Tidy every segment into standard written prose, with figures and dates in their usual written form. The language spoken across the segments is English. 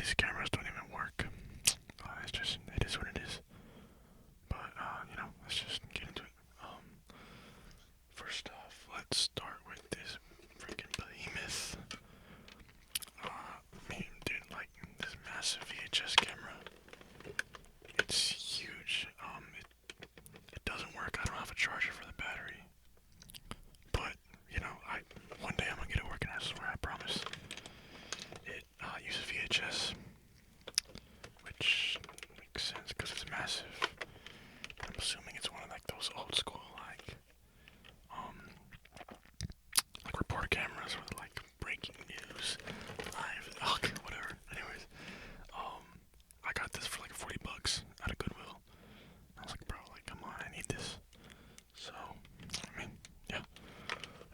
these cameras don't even work. It is what it is. But, let's just get into it. First off, let's start with this freaking behemoth. Dude, like, this massive VHS camera. It's huge. It doesn't work. I don't have a charger for the battery. But, one day I'm gonna get it working, I swear, I promise. It uses VHS, which makes sense because it's massive. I'm assuming it's one of like those old school like reporter cameras with like breaking news, live, okay, whatever. Anyways, I got this for like $40 at a Goodwill. I was like, bro, like, come on, I need this. So, yeah,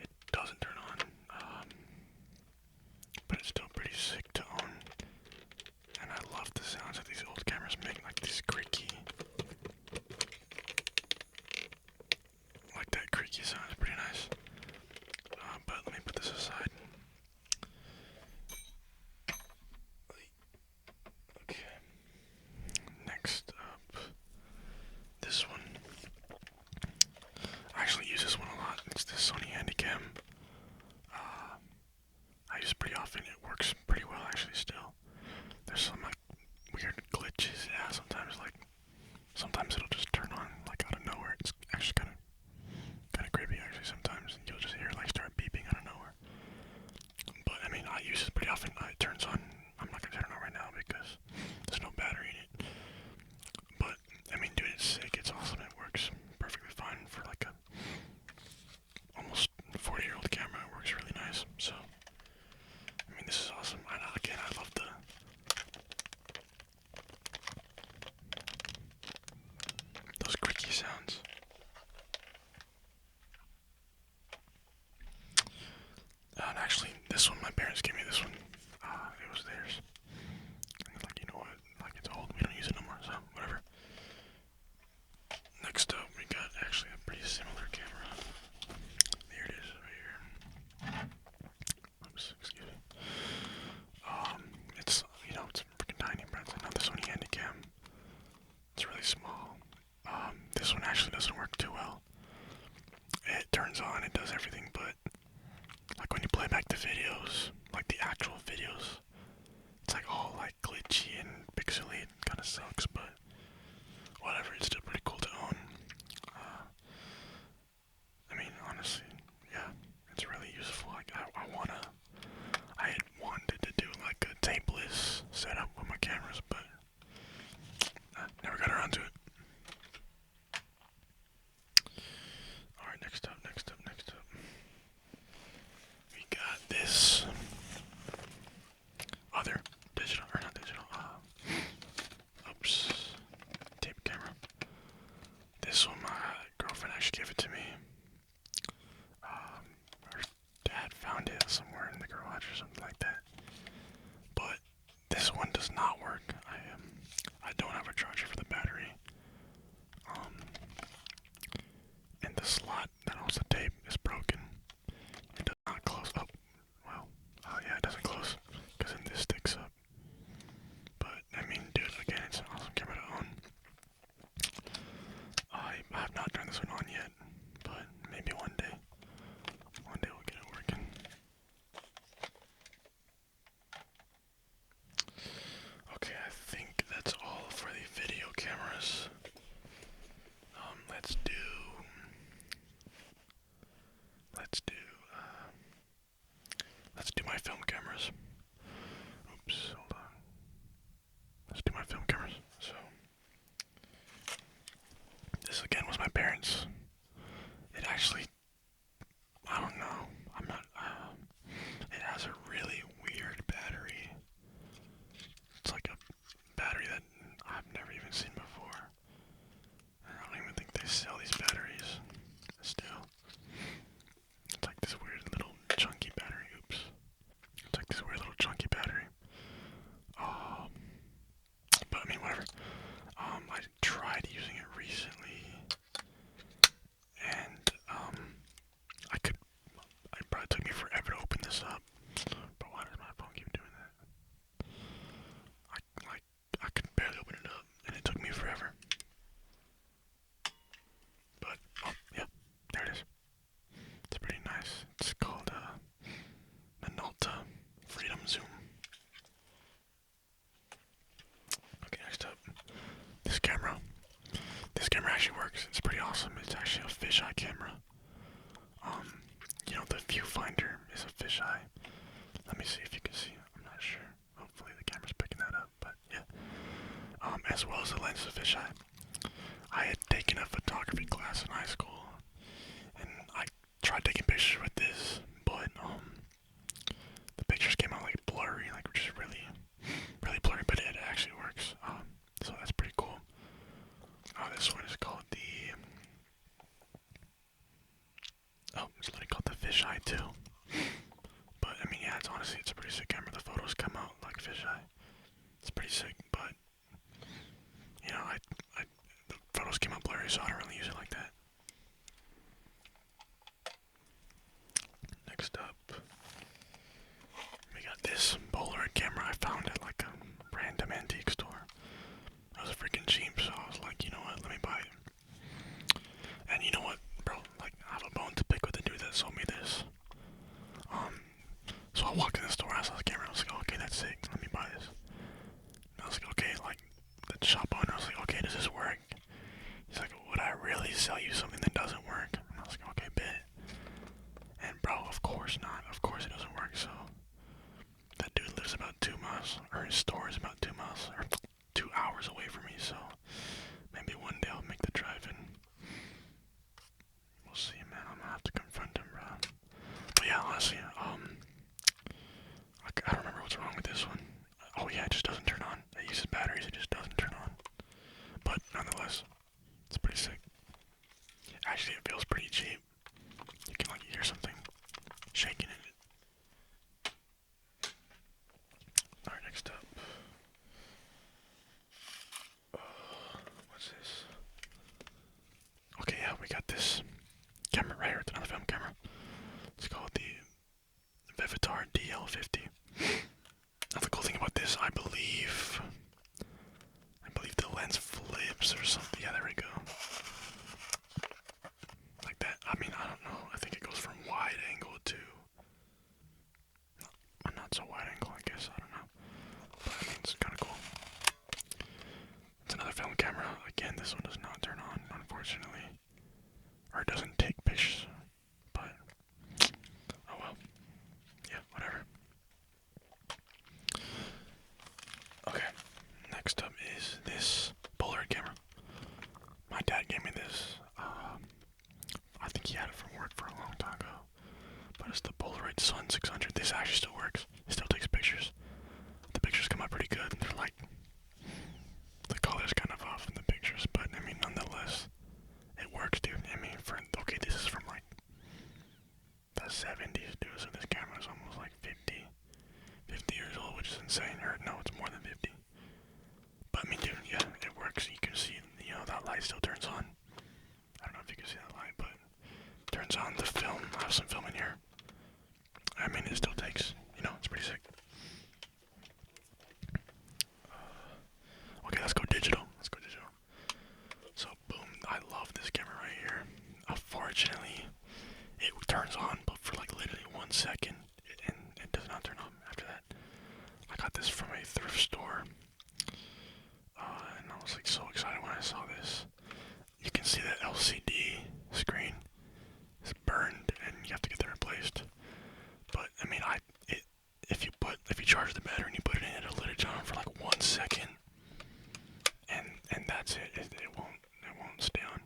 it doesn't turn on, but it's still pretty sick to own. And I love the sounds that these old cameras make, like these creaky, like that creaky sound is pretty nice. But let me put this aside. Okay. Next up, this one. I actually use this one a lot. It's the Sony Handycam. I use it pretty often. It works pretty well actually still. There's some like weird glitches. Yeah, sometimes it'll just turn on like out of nowhere. It's actually kind of creepy actually sometimes. You'll just hear it like start beeping out of nowhere. But I use it pretty often. It turns on. I'm not gonna turn it on right now because there's no battery in it. But dude, it's sick. It's awesome. It works perfectly fine for like a almost 40-year-old camera. It works really nice. So this is awesome. Again, I love those creaky sounds. And actually, this one, my parents gave me this one. It was theirs. And like, you know what? Like, it's old. We don't use it no more, so whatever. Next up, we got actually a pretty similar camera. Here it is, right here. Oops, excuse me. It's freaking tiny, but it's another Sony Handycam. It's really small. This one actually doesn't work too well. It turns on, it does everything, but like when you play back the videos, like the actual videos, it's like all like glitchy and pixely. It kind of sucks, but whatever. It's still pretty cool to own. Honestly, yeah, it's really useful. Like I had wanted to do like a tapeless setup with my cameras, but never got around to it. Alright, next up. We got this other digital, or not digital, tape camera. This one, my girlfriend actually gave it to me. Her dad found it somewhere in the garage or something like that. But this one does not work. I don't have a charger for the battery. And the slot that holds the tape is broken. It does not close up. Yeah, it doesn't close because then this sticks up. But dude, again, it's an awesome camera to own. I have not turned this one on yet, but maybe one day. One day we'll get it working. Okay, I think that's all for the video cameras. Let's do my film cameras. Oops, hold on. Let's do my film cameras. So, this again was my parents'. It actually, I don't know. It has a really weird battery. It's like a battery that I've never even seen before. I don't even think they sell these batteries still. It's like this weird little chunky battery. Oops. It's like this weird little chunky battery. But whatever. I tried using it recently, and it probably took me forever to open this up. But why does my phone keep doing that? as well as the lens of fisheye. I had taken a photography class in high school, and I tried taking pictures with this, but the pictures came out like blurry, like just really, really blurry. But it actually works, so that's pretty cool. This one is called it's literally called the fisheye too. But I mean, yeah, it's a pretty sick camera. The photos come out like fisheye. It's pretty sick, but you know, the photos came out blurry, so I don't really use it like that. Next up, we got this Polaroid camera I found at like a random antique store. It was freaking cheap, so I was like, you know what, let me buy it. And you know what, bro, like, I have a bone to pick with the dude that sold me this. So I walked in the store, I saw the camera, I was like, okay, that's sick, let me buy this. And I was like, okay, like, the shop owner, I was like, okay, does this work? He's like, would I really sell you something that doesn't work? And I was like, okay, bet. And bro, of course not, of course it doesn't work, so. That dude lives about 2 miles, or his store is about 2 miles, or 2 hours away from me, so. Maybe one day I'll make the drive and we'll see, man. I'm gonna have to confront him, bro. But yeah, honestly, I don't remember what's wrong with this one. Oh yeah, it just doesn't turn on. It uses batteries, it just doesn't turn on. But nonetheless, it's pretty sick. Actually, it feels pretty cheap. You can like hear something shaking in it. Alright, next up. What's this? Okay, yeah, we got this camera right here. It's another film camera. It's called the Vivitar DL50. Now the cool thing about this, I believe the lens flips or something. Yeah, there we go. Like that. I mean, I don't know. I think it goes from wide angle to not so wide angle, I guess. I don't know. But I mean, it's kind of cool. It's another film camera. Again, this one does not turn on, unfortunately. Or it doesn't take pictures. But, oh well. Yeah, whatever. Okay, next up is this Polaroid camera. My dad gave me this. I think he had it from work for a long time ago. But it's the Polaroid Sun 600. This actually still works. It still takes pictures. The pictures come out pretty good. They're like, the color's kind of off in the pictures, but I mean, nonetheless, it works, dude. I mean, okay, this is from like the 70s, dude, so this camera is almost like 50 years old, which is insane. Or no, it's more than 50. But I mean, dude, yeah, it works. You can see, you know, that light still turns on. I don't know if you can see that light, but it turns on the film. I have some film in here. I mean, it still takes, you know, it's pretty sick. Okay, let's go digital. So, boom, I love this camera right here. Unfortunately, it turns on, but for like literally 1 second, and it does not turn on after that. I got this from a thrift store, and I was like so excited when I saw this. You can see that LCD screen is burned, and you have to get that replaced. But I mean, if you charge the battery and you put it in, it'll let it on for like 1 second, and that's it. It won't stay on.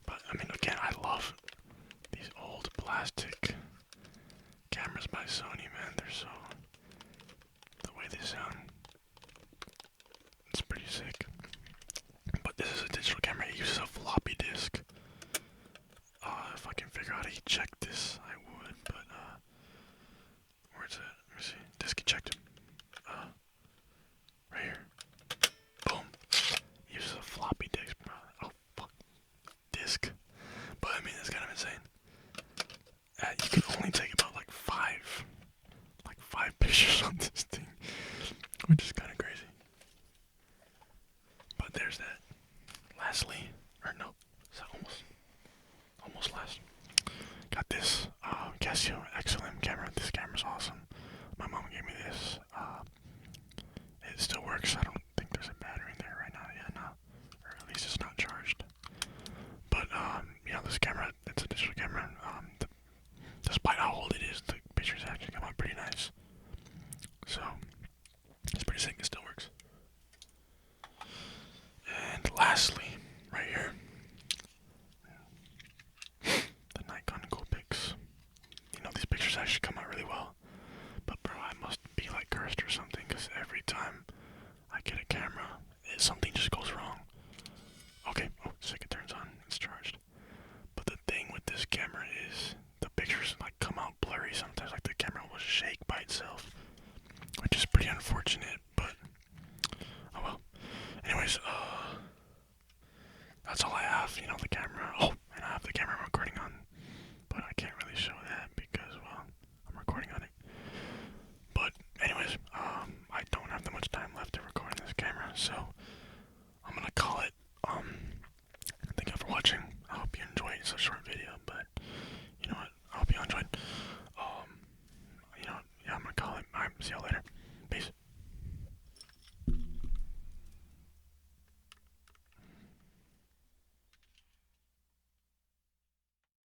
But I mean, again, I love these old plastic cameras by Sony, man. They're so, the way they sound, it's pretty sick. But this is a digital camera. It uses a floppy disk. If I can figure out how to check this, I would. But where's it? Let me see. Disk ejected. Right here. Boom. Uses a floppy disk, bro. Oh fuck. Disk. But I mean, it's kind of insane. You can only take about like five pictures on this thing, which is kind of crazy. But there's that. Lastly, or no, is that almost last. Got this Casio XLM camera. This camera's awesome. My mom gave me this. It still works. I don't think there's a battery in there right now. Yeah, no, or at least it's not charged. But yeah, this camera, it's a digital camera. Despite how old it is, the pictures actually come out pretty nice. So it's pretty sick. It still works. I get a camera, something just goes wrong. Okay, oh, second turns on, it's charged. But the thing with this camera is the pictures like come out blurry sometimes, like the camera will shake by itself, which is pretty unfortunate.